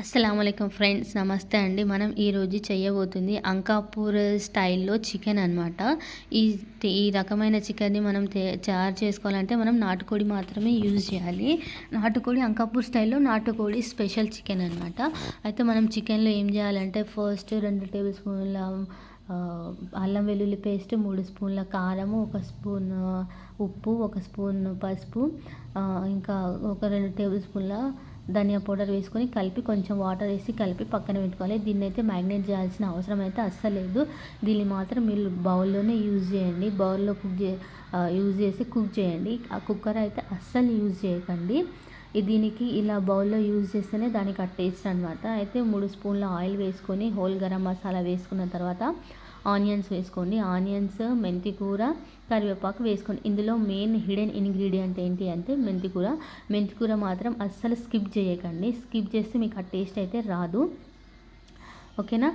అస్సలాముఅలైకుం friends, నమస్తే అండి. మనం ఈరోజు చేయబోతుంది అంకాపూర్ స్టైల్లో చికెన్ అనమాట. ఈ రకమైన చికెన్ని మనం తయారు చేసుకోవాలంటే మనం నాటుకోడి మాత్రమే యూజ్ చేయాలి. నాటుకోడి అంకాపూర్ స్టైల్లో నాటుకోడి స్పెషల్ చికెన్ అనమాట. అయితే మనం చికెన్లో ఏం చేయాలంటే ఫస్ట్ 2 టేబుల్ స్పూన్ల అల్లం వెల్లుల్లి పేస్ట్, 3 స్పూన్ల కారము, 1 స్పూన్ ఉప్పు, 1 స్పూన్ పసుపు, ఇంకా ఒక 2 టేబుల్ స్పూన్ల ధనియా పౌడర్ వేసుకొని కలిపి కొంచెం వాటర్ వేసి కలిపి పక్కన పెట్టుకోవాలి. దీన్ని అయితే మ్యాగ్నేట్ చేయాల్సిన అవసరం అయితే అస్సలు లేదు. దీన్ని మాత్రం మీరు బౌల్లోనే యూజ్ చేయండి. బౌల్లో యూజ్ చేసి కుక్ చేయండి. ఆ కుక్కర్ అయితే అస్సలు యూజ్ చేయకండి. దీనికి ఇలా బౌల్లో యూజ్ చేస్తేనే దానికి ఆ టేస్ట్ అనమాట. అయితే 3 స్పూన్ల ఆయిల్ వేసుకొని హోల్ గరం మసాలా వేసుకున్న తర్వాత ఆనియన్స్ వేసుకోండి. ఆనియన్స్, మెంతి కూర, కరివేపాకు వేసుకోండి. ఇందులో మెయిన్ హిడెన్ ఇంగ్రీడియంట్ ఏంటి అంటే మెంతి కూర మాత్రం అస్సలు స్కిప్ చేయకండి. స్కిప్ చేస్తే మీకు ఆ టేస్ట్ అయితే రాదు. ఓకేనా?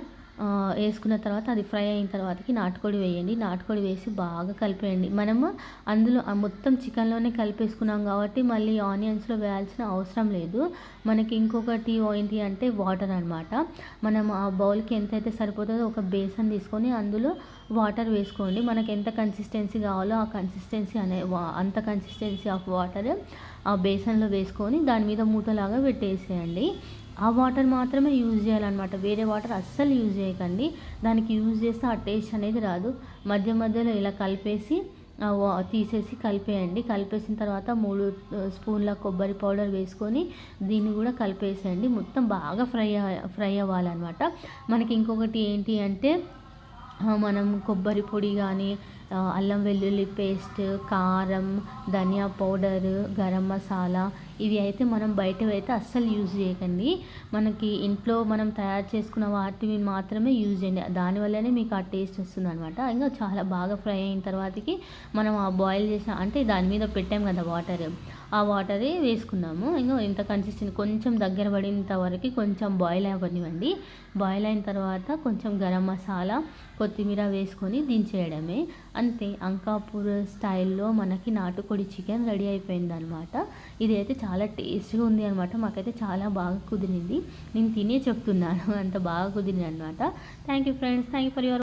వేసుకున్న తర్వాత అది ఫ్రై అయిన తర్వాతకి నాటుకోడి వేయండి. నాటుకోడి వేసి బాగా కలిపేయండి. మనము అందులో మొత్తం చికెన్లోనే కలిపేసుకున్నాం కాబట్టి మళ్ళీ ఆనియన్స్లో వేయాల్సిన అవసరం లేదు. మనకి ఇంకొకటి ఏంటి అంటే వాటర్ అనమాట. మనం ఆ బౌల్కి ఎంతైతే సరిపోతుందో ఒక బేసన్ తీసుకొని అందులో వాటర్ వేసుకోండి. మనకి ఎంత కన్సిస్టెన్సీ కావాలో ఆ కన్సిస్టెన్సీ అంత కన్సిస్టెన్సీ ఆఫ్ వాటర్ ఆ బేసన్లో వేసుకొని దాని మీద మూతలాగా పెట్టేసేయండి. ఆ వాటర్ మాత్రమే యూజ్ చేయాలన్నమాట. వేరే వాటర్ అస్సలు యూజ్ చేయకండి. దానికి యూజ్ చేస్తే ఆ టేస్ట్ అనేది రాదు. మధ్యలో ఇలా కలిపేసి తీసేసి కలిపేయండి. కలిపేసిన తర్వాత 3 స్పూన్ల కొబ్బరి పౌడర్ వేసుకొని దీన్ని కూడా కలిపేసేయండి. మొత్తం బాగా ఫ్రై అవ్వాలన్నమాట. మనకి ఇంకొకటి ఏంటి అంటే మనం కొబ్బరి పొడి కానీ, అల్లం వెల్లుల్లి పేస్ట్, కారం, ధనియా పౌడర్, గరం మసాలా ఇవి అయితే మనం బయటవైతే అస్సలు యూజ్ చేయకండి. మనకి ఇంట్లో మనం తయారు చేసుకున్న వాటిని మాత్రమే యూజ్ చేయండి. దానివల్లనే మీకు ఆ టేస్ట్ వస్తుంది అనమాట. ఇంకా చాలా బాగా ఫ్రై అయిన తర్వాతకి మనం ఆ బాయిల్ చేసిన అంటే దాని మీద పెట్టాం కదా వాటర్, ఆ వాటరే వేసుకున్నాము. ఇంకా ఇంత కన్సిస్టెంట్ కొంచెం దగ్గర పడినంత వరకు కొంచెం బాయిల్ అవ్వనివ్వండి. బాయిల్ అయిన తర్వాత కొంచెం గరం మసాలా, కొత్తిమీర వేసుకొని దించేయడమే. అంతే, అంకాపూర్ స్టైల్లో మనకి నాటుకోడి చికెన్ రెడీ అయిపోయింది అనమాట. ఇది అయితే చాలా టేస్ట్గా ఉంది అనమాట. మాకైతే చాలా బాగా కుదిరింది. నేను తినే చెప్తున్నాను, అంత బాగా కుదిరింది అనమాట. Thank you friends. Thank you for your